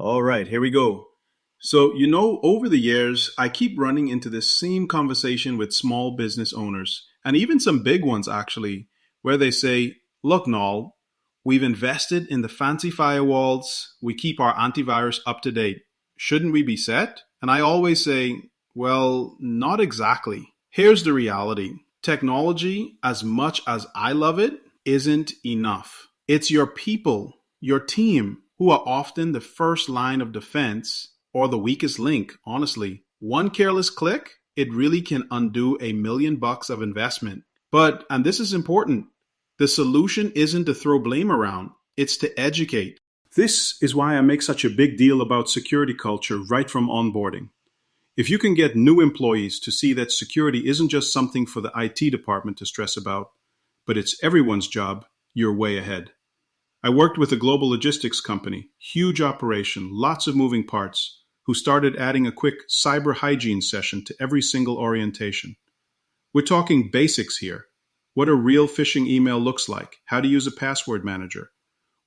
All right, here we go. So, over the years, I keep running into this same conversation with small business owners, and even some big ones actually, where they say, look, Noel, we've invested in the fancy firewalls, we keep our antivirus up to date. Shouldn't we be set? And I always say, well, not exactly. Here's the reality: technology, as much as I love it, isn't enough. It's your people, your team, who are often the first line of defense or the weakest link, honestly. One careless click, it really can undo $1 million of investment. But, and this is important, the solution isn't to throw blame around, it's to educate. This is why I make such a big deal about security culture right from onboarding. If you can get new employees to see that security isn't just something for the IT department to stress about, but it's everyone's job, you're way ahead. I worked with a global logistics company, huge operation, lots of moving parts, who started adding a quick cyber hygiene session to every single orientation. We're talking basics here: what a real phishing email looks like, how to use a password manager,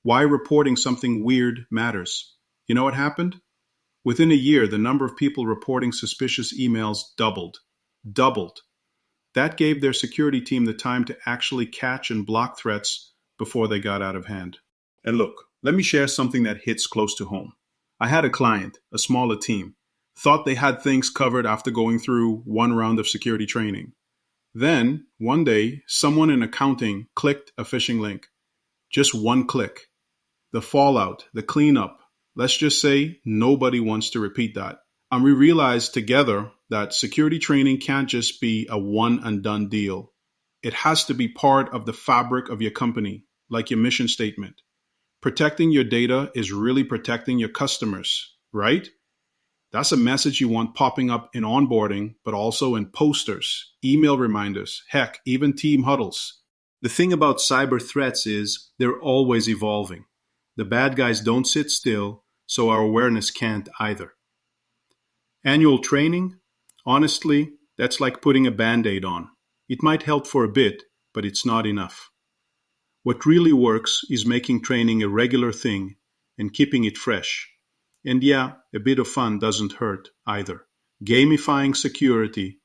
why reporting something weird matters. You know what happened? Within a year, the number of people reporting suspicious emails doubled. Doubled. That gave their security team the time to actually catch and block threats before they got out of hand. And look, let me share something that hits close to home. I had a client, a smaller team, thought they had things covered after going through one round of security training. Then, one day, someone in accounting clicked a phishing link. Just one click. The fallout, the cleanup, let's just say nobody wants to repeat that. And we realized together that security training can't just be a one and done deal. It has to be part of the fabric of your company, like your mission statement. Protecting your data is really protecting your customers, right? That's a message you want popping up in onboarding, but also in posters, email reminders, heck, even team huddles. The thing about cyber threats is they're always evolving. The bad guys don't sit still, so our awareness can't either. Annual training? Honestly, that's like putting a band-aid on. It might help for a bit, but it's not enough. What really works is making training a regular thing and keeping it fresh. And yeah, a bit of fun doesn't hurt either. Gamifying security,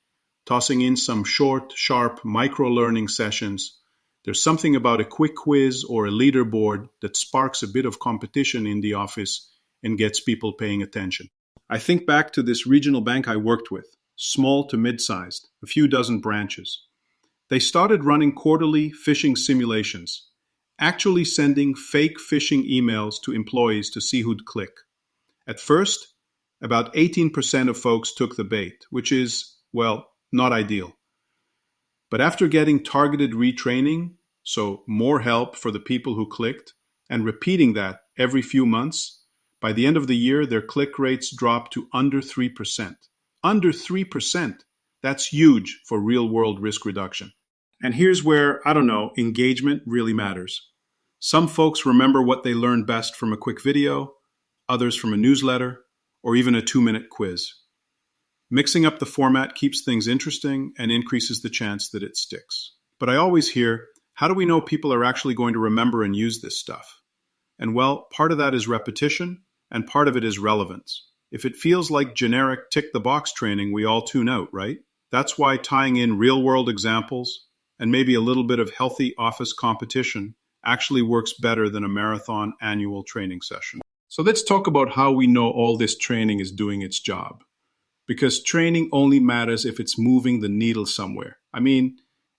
tossing in some short, sharp micro-learning sessions. There's something about a quick quiz or a leaderboard that sparks a bit of competition in the office and gets people paying attention. I think back to this regional bank I worked with, small to mid-sized, a few dozen branches. They started running quarterly phishing simulations, actually sending fake phishing emails to employees to see who'd click. At first, about 18% of folks took the bait, which is, well, not ideal. But after getting targeted retraining, so more help for the people who clicked, and repeating that every few months, by the end of the year, their click rates dropped to under 3%. Under 3%. That's huge for real-world risk reduction. And here's where, engagement really matters. Some folks remember what they learned best from a quick video, others from a newsletter, or even a 2-minute quiz. Mixing up the format keeps things interesting and increases the chance that it sticks. But I always hear, how do we know people are actually going to remember and use this stuff? And well, part of that is repetition, and part of it is relevance. If it feels like generic tick-the-box training, we all tune out, right? That's why tying in real-world examples and maybe a little bit of healthy office competition actually works better than a marathon annual training session. So let's talk about how we know all this training is doing its job. Because training only matters if it's moving the needle somewhere.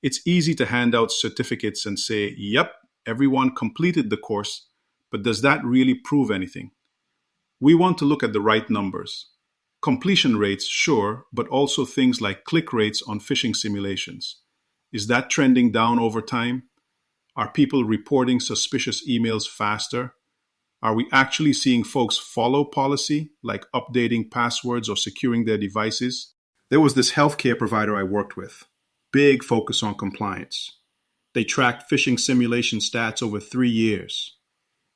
It's easy to hand out certificates and say, yep, everyone completed the course, but does that really prove anything? We want to look at the right numbers. Completion rates, sure, but also things like click rates on phishing simulations. Is that trending down over time? Are people reporting suspicious emails faster? Are we actually seeing folks follow policy, like updating passwords or securing their devices? There was this healthcare provider I worked with. Big focus on compliance. They tracked phishing simulation stats over 3 years.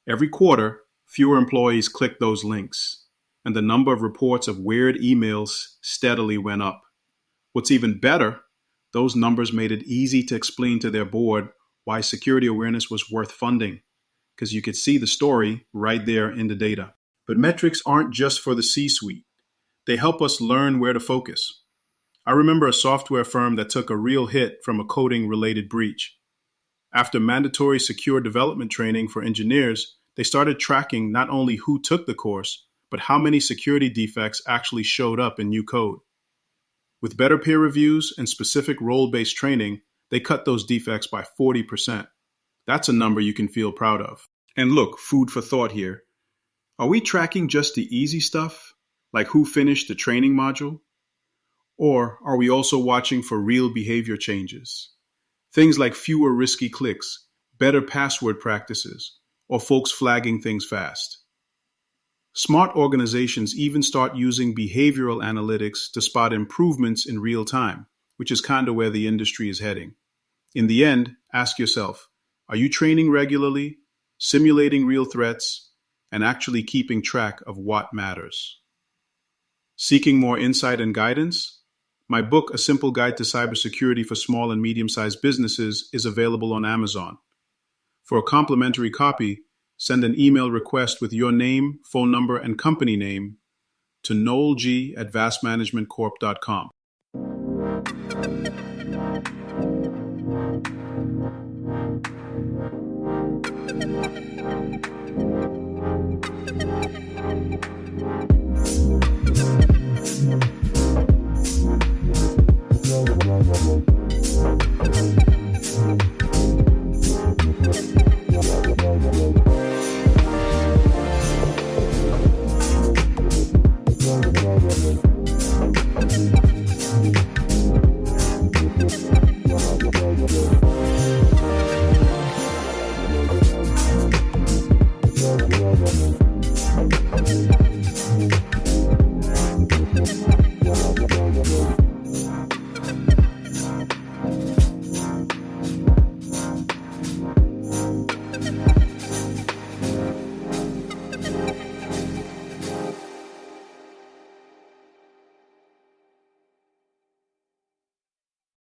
Every quarter, fewer employees clicked those links, and the number of reports of weird emails steadily went up. What's even better, those numbers made it easy to explain to their board why security awareness was worth funding, because you could see the story right there in the data. But metrics aren't just for the C-suite. They help us learn where to focus. I remember a software firm that took a real hit from a coding-related breach. After mandatory secure development training for engineers, they started tracking not only who took the course, but how many security defects actually showed up in new code. With better peer reviews and specific role-based training, they cut those defects by 40%. That's a number you can feel proud of. And look, food for thought here. Are we tracking just the easy stuff, like who finished the training module? Or are we also watching for real behavior changes? Things like fewer risky clicks, better password practices, or folks flagging things fast. Smart organizations even start using behavioral analytics to spot improvements in real time, which is kind of where the industry is heading. In the end, ask yourself, are you training regularly, simulating real threats, and actually keeping track of what matters? Seeking more insight and guidance? My book, A Simple Guide to Cybersecurity for Small and Medium-Sized Businesses, is available on Amazon. For a complimentary copy, send an email request with your name, phone number, and company name to noelg@vastmanagementcorp.com.